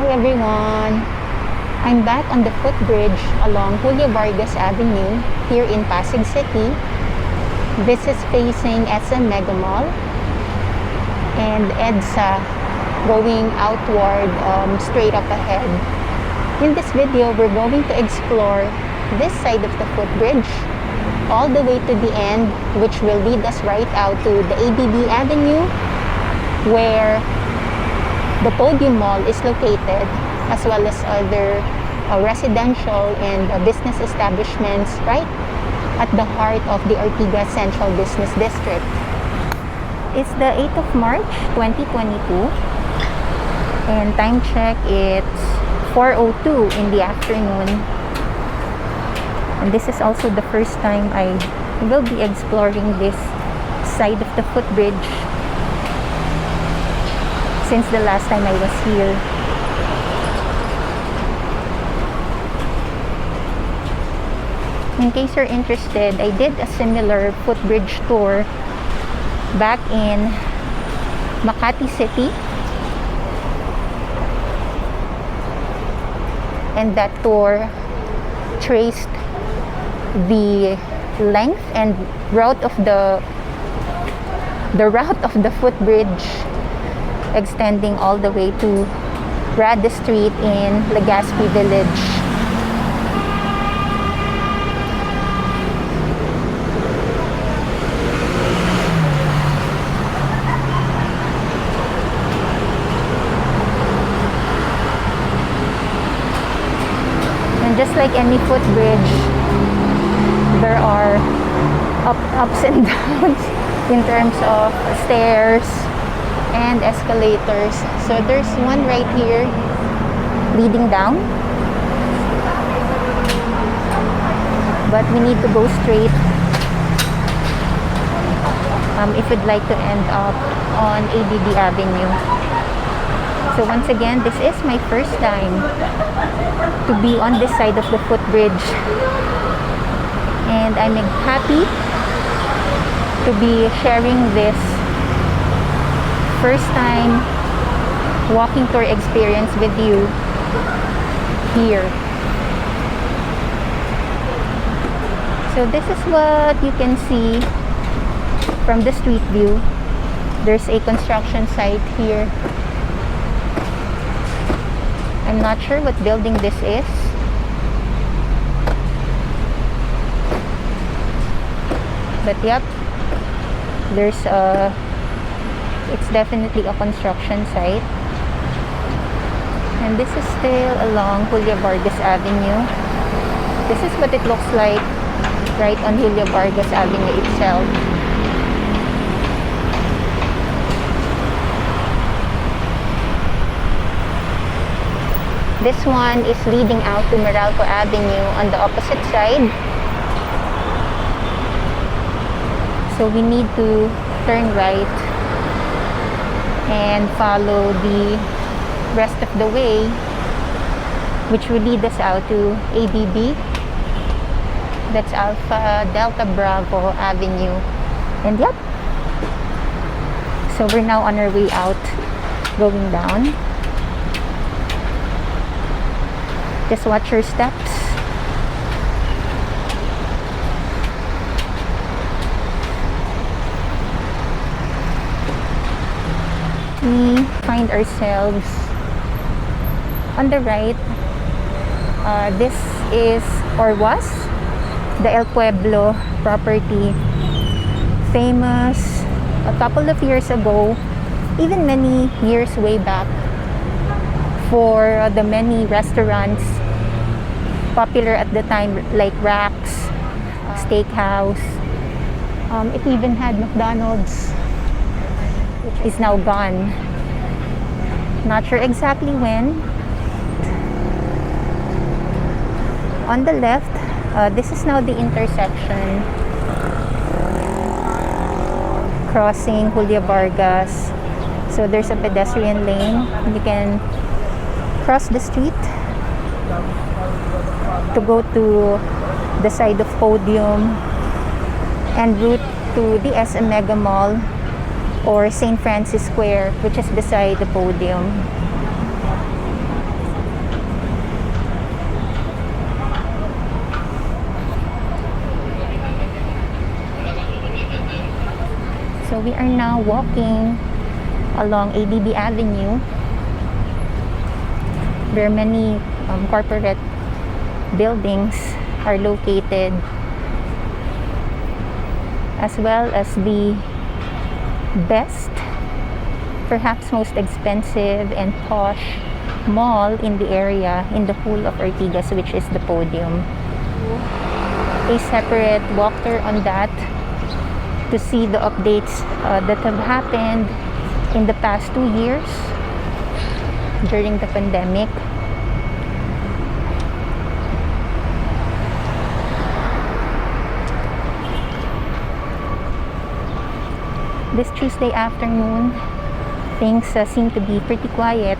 Hello everyone! I'm back on the footbridge along Julio Vargas Avenue here in Pasig City. This is facing SM Mega Mall and EDSA going outward straight up ahead. In this video, we're going to explore this side of the footbridge all the way to the end, which will lead us right out to the ADB Avenue, where the Podium Mall is located, as well as other residential and business establishments right at the heart of the Ortigas Central Business District. It's the 8th of March 2022 and time check, it's 4:02 in the afternoon. And this is also the first time I will be exploring this side of the footbridge since the last time I was here. In case you're interested, I did a similar footbridge tour back in Makati City, and that tour traced the length and route of the footbridge, extending all the way to Rada Street in Legazpi Village. And just like any footbridge, there are ups and downs in terms of stairs and escalators. So there's one right here leading down, but we need to go straight if we'd like to end up on ADB Avenue. So once again, this is my first time to be on this side of the footbridge, and I'm happy to be sharing this first time walking tour experience with you here. So this is what you can see from the street view. There's a construction site here. I'm not sure what building this is, but yep, it's definitely a construction site. And this is still along Julio Vargas Avenue. This is what it looks like right on Julio Vargas Avenue itself. This one is leading out to Meralco Avenue on the opposite side. So we need to turn right and follow the rest of the way, which will lead us out to ADB. That's Alpha Delta Bravo Avenue. And yep, so we're now on our way out, going down. Just watch your steps. We find ourselves on the right. This is, or was, the El Pueblo property, famous a couple of years ago, even many years way back, for the many restaurants popular at the time, like Rax, Steakhouse. It even had McDonald's, which is now gone. Not sure exactly when. On the left, this is now the intersection crossing Julio Vargas. So there's a pedestrian lane. You can cross the street to go to the side of Podium en route to the SM Mega Mall or St. Francis Square, which is beside the Podium. we are now walking along ADB Avenue, where many corporate buildings are located, as well as the best, perhaps most expensive and posh mall in the area, in the whole of Ortigas, which is the Podium. A separate walkthrough on that to see the updates that have happened in the past 2 years during the pandemic. This Tuesday afternoon, things seem to be pretty quiet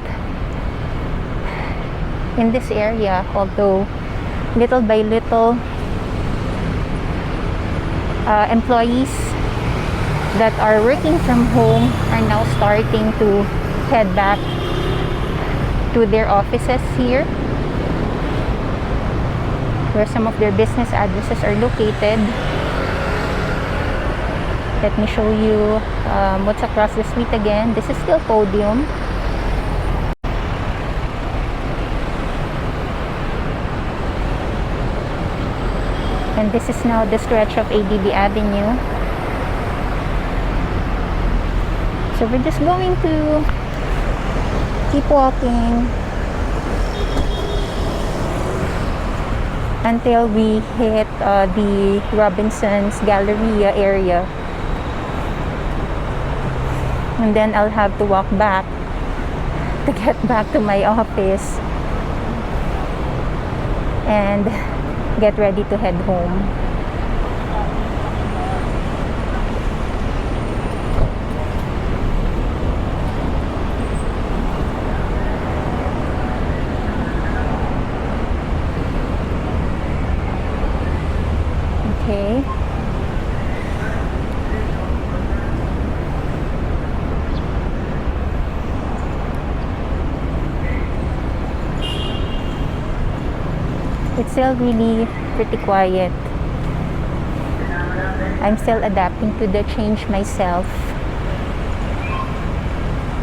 in this area, although little by little employees that are working from home are now starting to head back to their offices here, where some of their business addresses are located. Let me show you what's across the street again. This is still Podium. And this is now the stretch of ADB Avenue. So we're just going to keep walking until we hit the Robinson's Galleria area. And then I'll have to walk back to get back to my office and get ready to head home. Okay. It's still really pretty quiet. I'm still adapting to the change myself,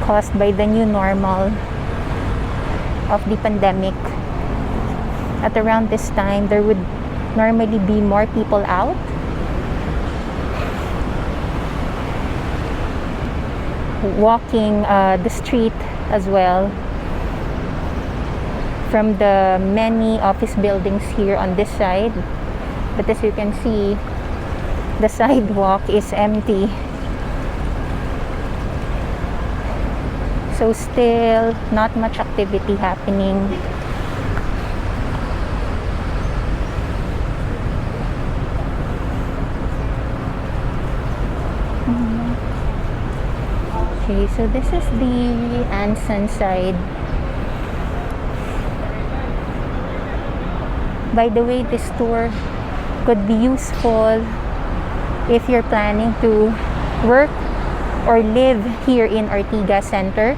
caused by the new normal of the pandemic. At around this time, there would normally be more people out. Walking the street as well, from the many office buildings here on this side. But as you can see, the sidewalk is empty. So still not much activity happening. Okay, so this is the Anson side. By the way, this tour could be useful if you're planning to work or live here in Ortigas Center,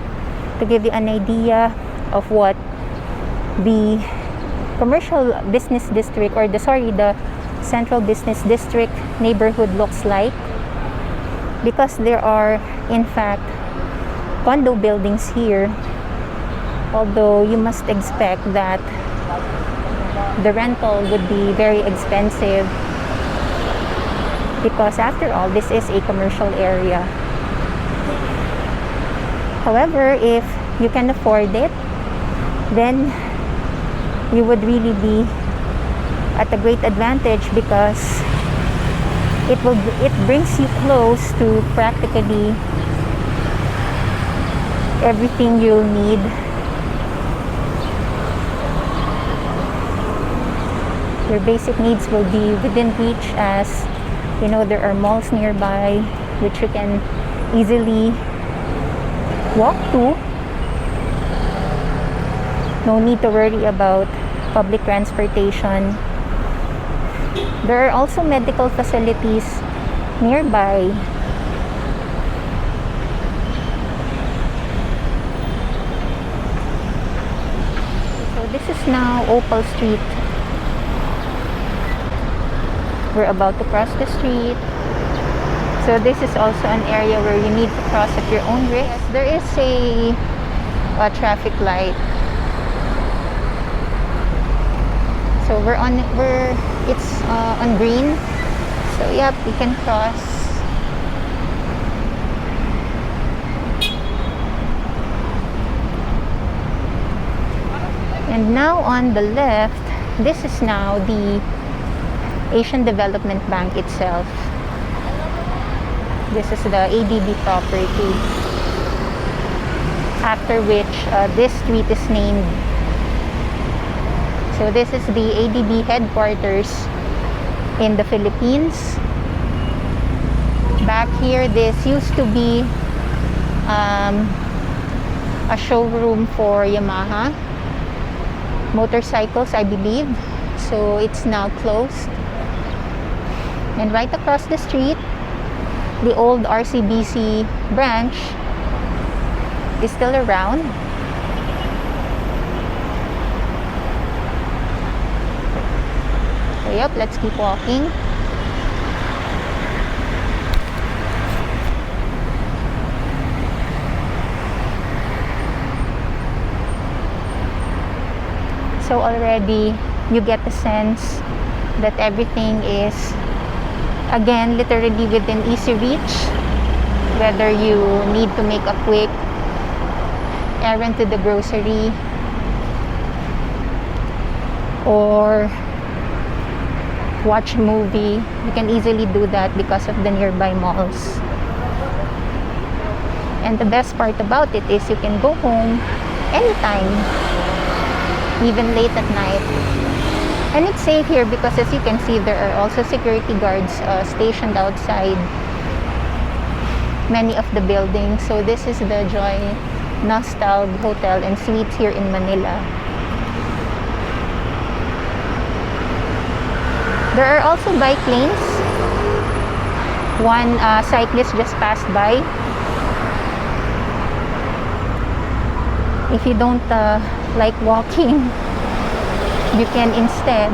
to give you an idea of what the commercial business district, or the Central Business District neighborhood looks like. Because there are, in fact, condo buildings here, although you must expect that the rental would be very expensive, because after all, this is a commercial area. However, if you can afford it, then you would really be at a great advantage, because it brings you close to practically everything you'll need. Your basic needs will be within reach, as you know, there are malls nearby which you can easily walk to. No need to worry about public transportation. There are also medical facilities nearby. So this is now Opal Street. We're about to cross the street. So this is also an area where you need to cross at your own risk. Yes, there is a traffic light. So it's on green. So yep, we can cross. And now on the left, this is now the Asian Development Bank itself. This is the ADB property, after which this street is named. So this is the ADB headquarters in the Philippines. Back here, this used to be a showroom for Yamaha motorcycles, I believe. So it's now closed. And right across the street, the old RCBC branch is still around. So yep, let's keep walking. So already you get the sense that everything is, again, literally within easy reach. Whether you need to make a quick errand to the grocery or watch a movie, you can easily do that because of the nearby malls. And the best part about it is you can go home anytime, even late at night. And it's safe here because, as you can see, there are also security guards stationed outside many of the buildings. So this is the Joy-Nostalg Hotel and Suites here in Manila. There are also bike lanes. One cyclist just passed by. If you don't like walking, you can instead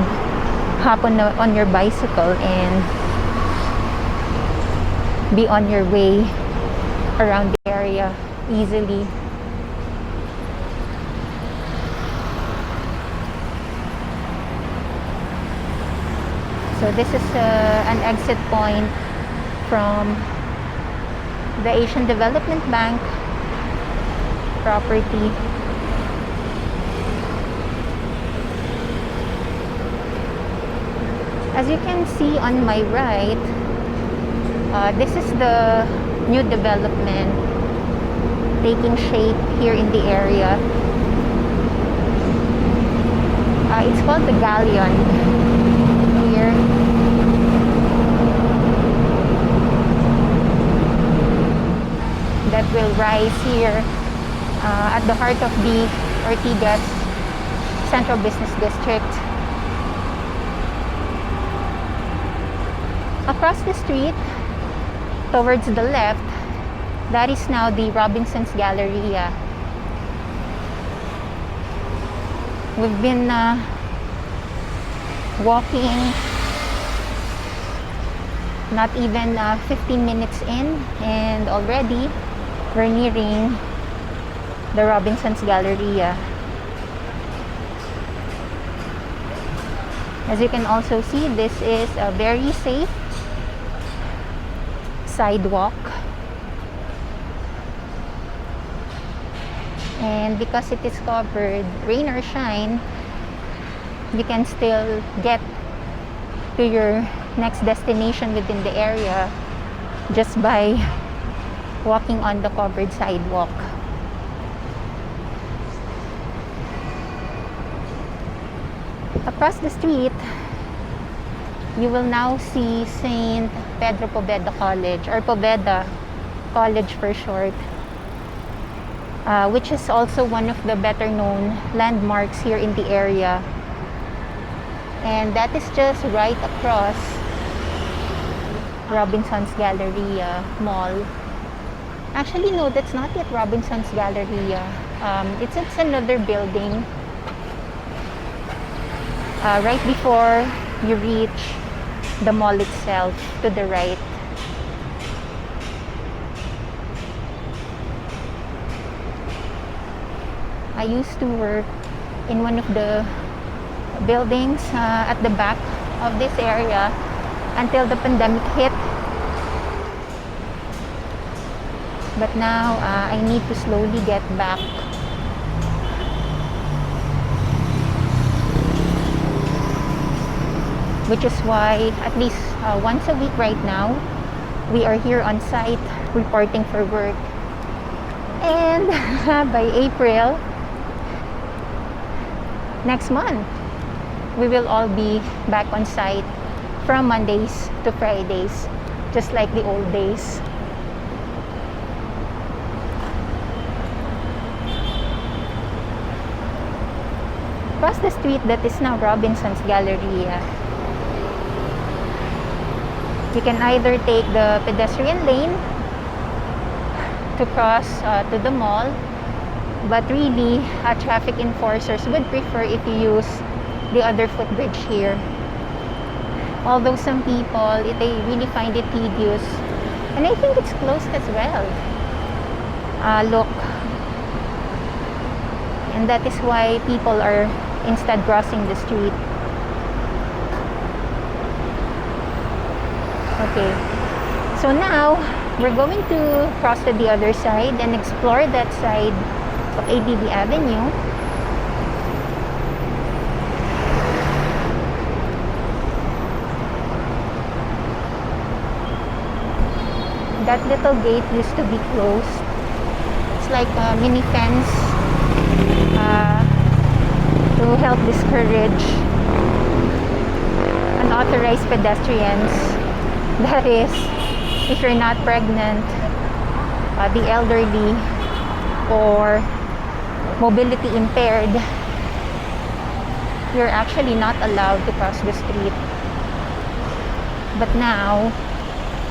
hop on your bicycle and be on your way around the area easily. So this is an exit point from the Asian Development Bank property. As you can see on my right, this is the new development taking shape here in the area. It's called the Galleria here. That will rise here at the heart of the Ortigas Central Business District. Across the street, towards the left, that is now the Robinson's Galleria. We've been walking not even 15 minutes in, and already we're nearing the Robinson's Galleria. As you can also see, this is a very safe sidewalk, and because it is covered, rain or shine, you can still get to your next destination within the area just by walking on the covered sidewalk. Across the street, you will now see St. Pedro Poveda College, or Poveda College for short, which is also one of the better known landmarks here in the area. And that is just right across Robinson's Galleria Mall. Actually, no, that's not yet Robinson's Galleria. It's another building. Right before you reach the mall itself, to the right. I used to work in one of the buildings at the back of this area until the pandemic hit. But now I need to slowly get back. Which is why at least once a week right now, we are here on site reporting for work. And by April, next month, we will all be back on site from Mondays to Fridays, just like the old days. Across the street, that is now Robinson's Galleria. You can either take the pedestrian lane to cross to the mall, but really traffic enforcers would prefer if you use the other footbridge here. Although some people, they really find it tedious, and I think it's closed as well. Look, and that is why people are instead crossing the street. Okay, so now we're going to cross to the other side and explore that side of ADB Avenue. That little gate used to be closed. It's like a mini fence to help discourage unauthorized pedestrians. That is, if you're not pregnant, the elderly, or mobility impaired, you're actually not allowed to cross the street. But now,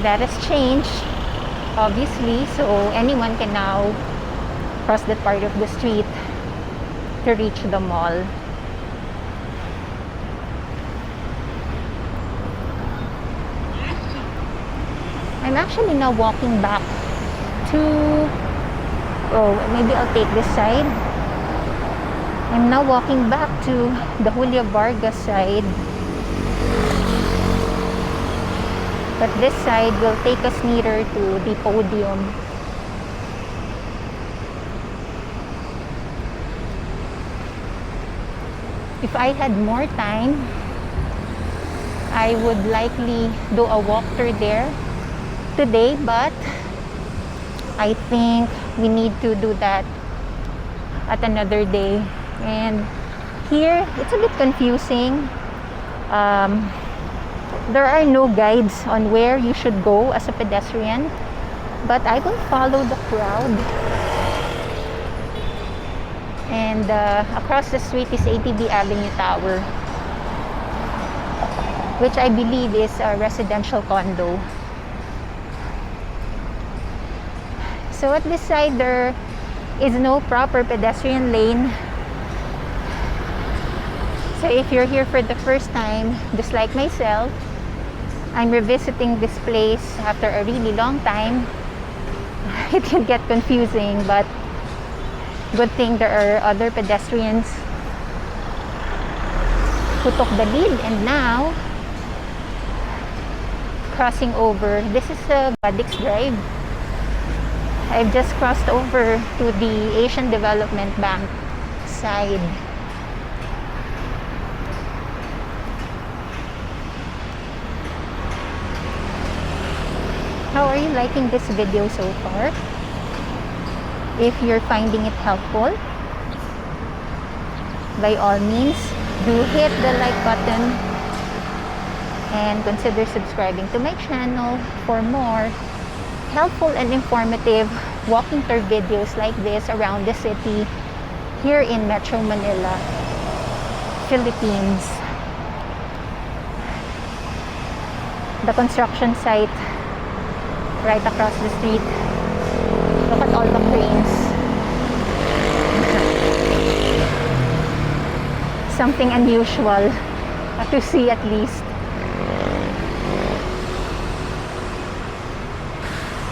that has changed, obviously, so anyone can now cross that part of the street to reach the mall. I'm actually now walking back to, maybe I'll take this side. I'm now walking back to the Julio Vargas side. But this side will take us nearer to the Podium. If I had more time, I would likely do a walk through there today, but I think we need to do that at another day. And here, it's a bit confusing. There are no guides on where you should go as a pedestrian, but I will follow the crowd. And across the street is ADB Avenue Tower, which I believe is a residential condo. So at this side, there is no proper pedestrian lane. So if you're here for the first time, just like myself, I'm revisiting this place after a really long time. It can get confusing, but good thing there are other pedestrians who took the lead. And now, crossing over, this is Badix Drive. I've just crossed over to the Asian Development Bank side. How are you liking this video so far? If you're finding it helpful, by all means, do hit the like button and consider subscribing to my channel for more helpful and informative walking tour videos like this around the city here in Metro Manila, Philippines. The construction site right across the street. Look at all the cranes. Something unusual to see, at least.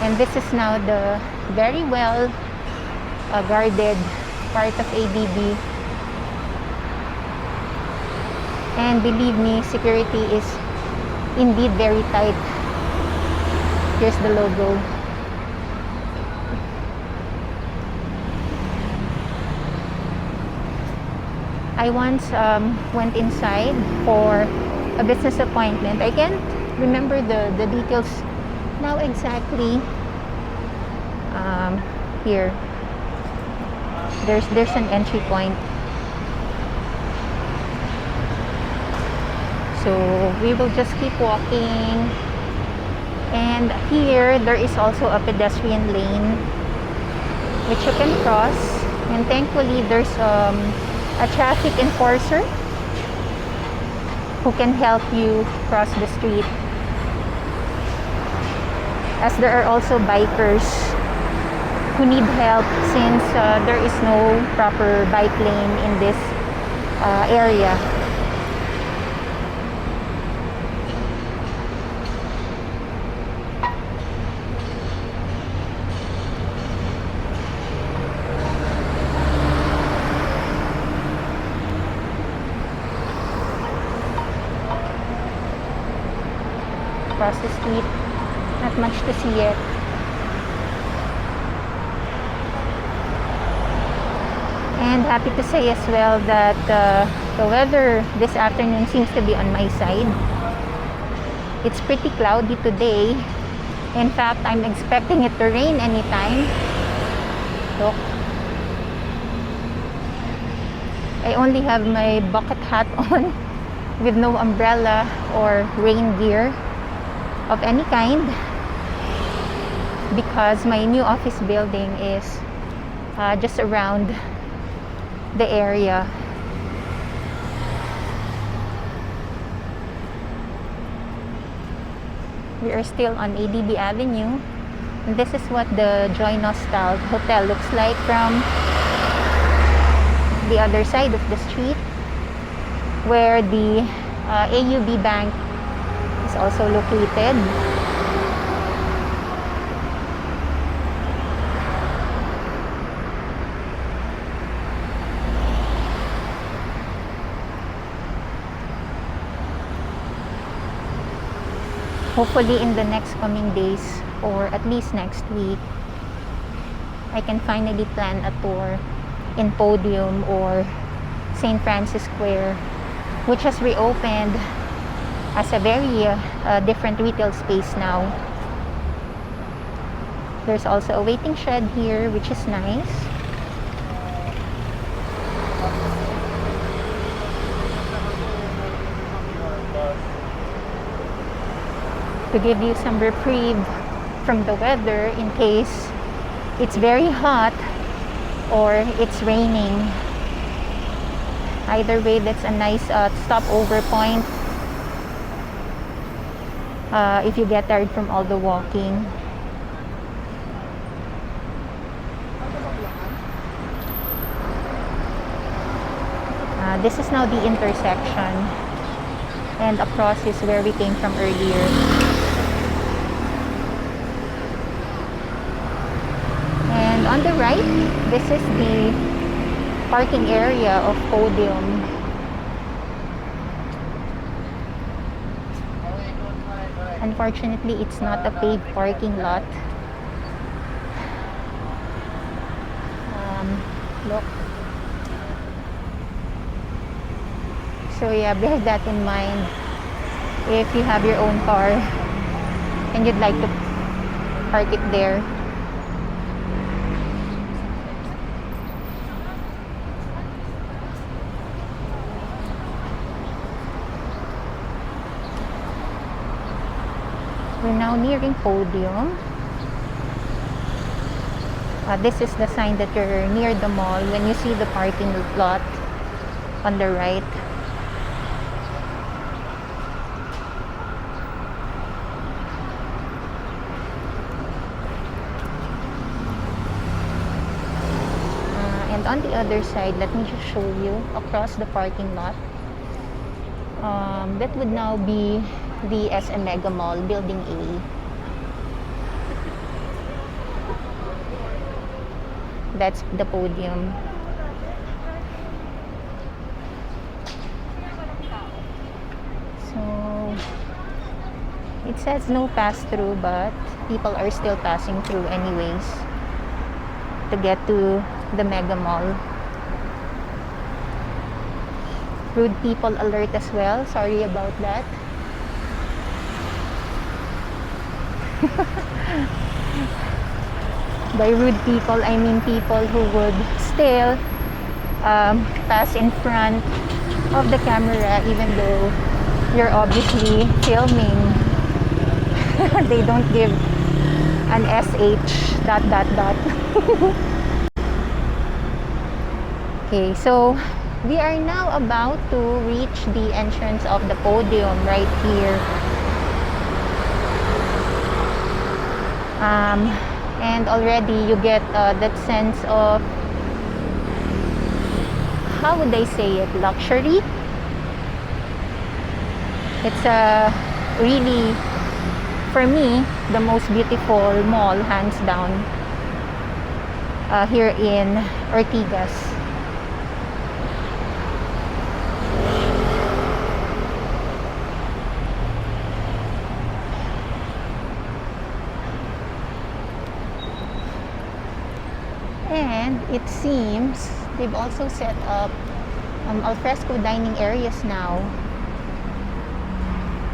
And this is now the very well guarded part of ADB. And believe me, security is indeed very tight. Here's the logo. I once went inside for a business appointment. I can't remember the details now exactly. Here, there's an entry point. So we will just keep walking. And here there is also a pedestrian lane which you can cross. And thankfully there's a traffic enforcer who can help you cross the street, as there are also bikers who need help since there is no proper bike lane in this area. Across the street, not much to see yet. And happy to say as well that the weather this afternoon seems to be on my side. It's pretty cloudy today. In fact, I'm expecting it to rain anytime. Look. I only have my bucket hat on with no umbrella or rain gear of any kind because my new office building is just around the area. We are still on ADB Avenue, and this is what the Joy-Nostalg hotel looks like from the other side of the street, where the AUB Bank is also located. Hopefully in the next coming days, or at least next week, I can finally plan a tour in Podium or St. Francis Square, which has reopened as a very different retail space now. There's also a waiting shed here, which is nice. To give you some reprieve from the weather in case it's very hot or it's raining. Either way, that's a nice stopover point if you get tired from all the walking. This is now the intersection, and across is where we came from earlier. And on the right, this is the parking area of Podium. Unfortunately, it's not a paved parking lot. Look. So yeah, bear that in mind if you have your own car and you'd like to park it there. We're now nearing Podium. This is the sign that you're near the mall when you see the parking lot on the right. And on the other side, let me just show you across the parking lot. That would now be the SM Mega Mall, Building A. That's the Podium. It says no pass-through, but people are still passing through anyways to get to the mega mall. Rude people alert as well. Sorry about that. By rude people, I mean people who would still pass in front of the camera even though you're obviously filming. They don't give an SH ... Okay, so we are now about to reach the entrance of the Podium right here. And already you get that sense of, how would I say it, luxury. It's really, for me, the most beautiful mall, hands down, here in Ortigas. And it seems they've also set up Alfresco dining areas now,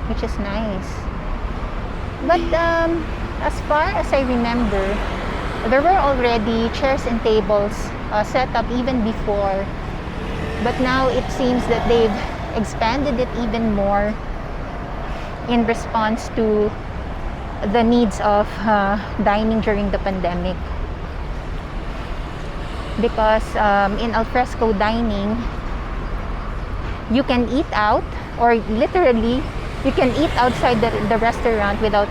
which is nice. But as far as I remember, there were already chairs and tables set up even before. But now it seems that they've expanded it even more in response to the needs of dining during the pandemic. Because in Alfresco dining, you can eat out, or literally you can eat outside the restaurant without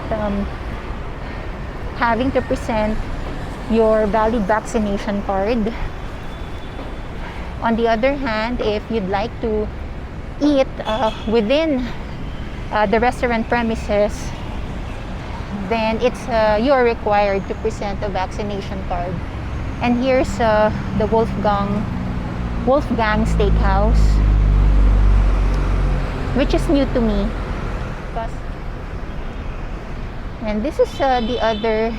having to present your valid vaccination card. On the other hand, if you'd like to eat within the restaurant premises, then you're required to present a vaccination card. And here's the Wolfgang Steakhouse, which is new to me. And this is the other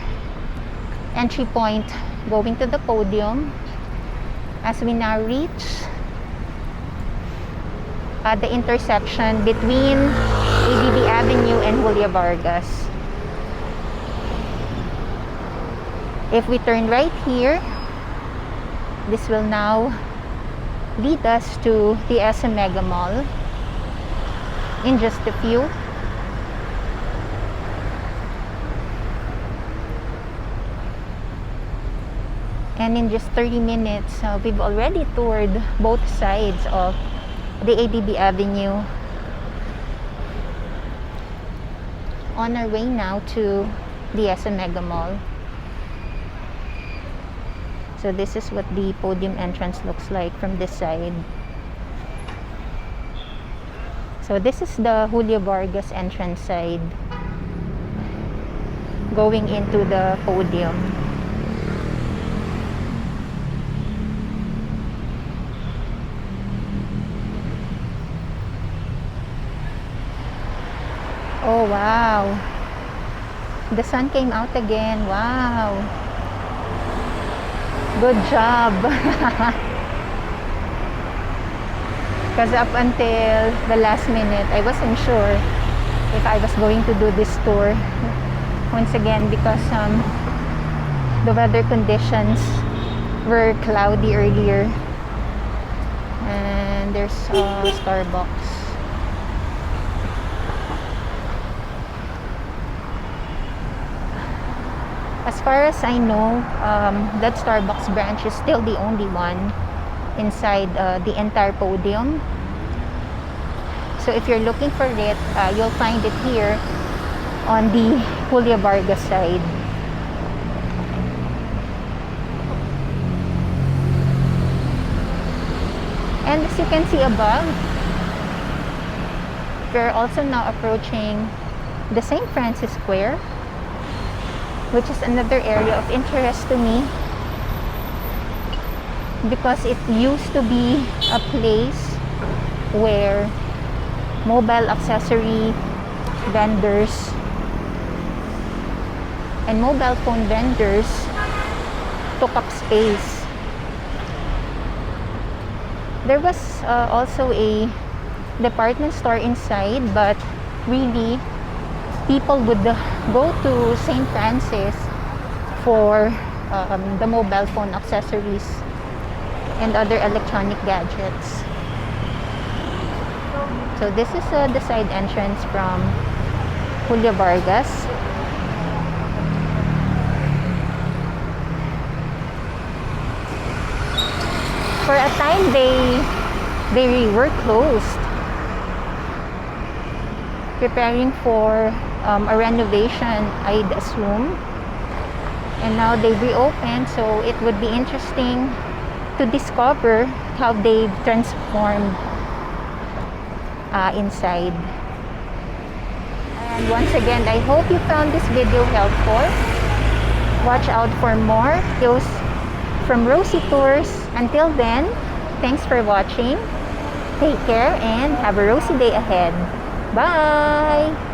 entry point going to the Podium as we now reach the intersection between ADB Avenue and Julia Vargas. If we turn right here, this will now lead us to the SM Mega Mall in just a few. And in just 30 minutes, we've already toured both sides of the ADB Avenue. On our way now to the SM Mega Mall. So this is what the Podium entrance looks like from this side. So this is the Julia Vargas entrance side going into the Podium. Oh wow, the sun came out again. Wow, good job. Because up until the last minute, I wasn't sure if I was going to do this tour once again, because the weather conditions were cloudy earlier. And there's Starbucks. As far as I know, that Starbucks branch is still the only one inside the entire Podium. So if you're looking for it, you'll find it here on the Julia Vargas side. And as you can see above, we're also now approaching the St. Francis Square, which is another area of interest to me, because it used to be a place where mobile accessory vendors and mobile phone vendors took up space. There was also a department store inside, but really people would go to St. Francis for the mobile phone accessories and other electronic gadgets. So this is the side entrance from Julio Vargas. For a time they were closed, preparing for a renovation, I'd assume. And now they reopened, so it would be interesting to discover how they've transformed inside. And once again, I hope you found this video helpful. Watch out for more videos from Rosie Tours. Until then, thanks for watching. Take care and have a rosy day ahead. Bye!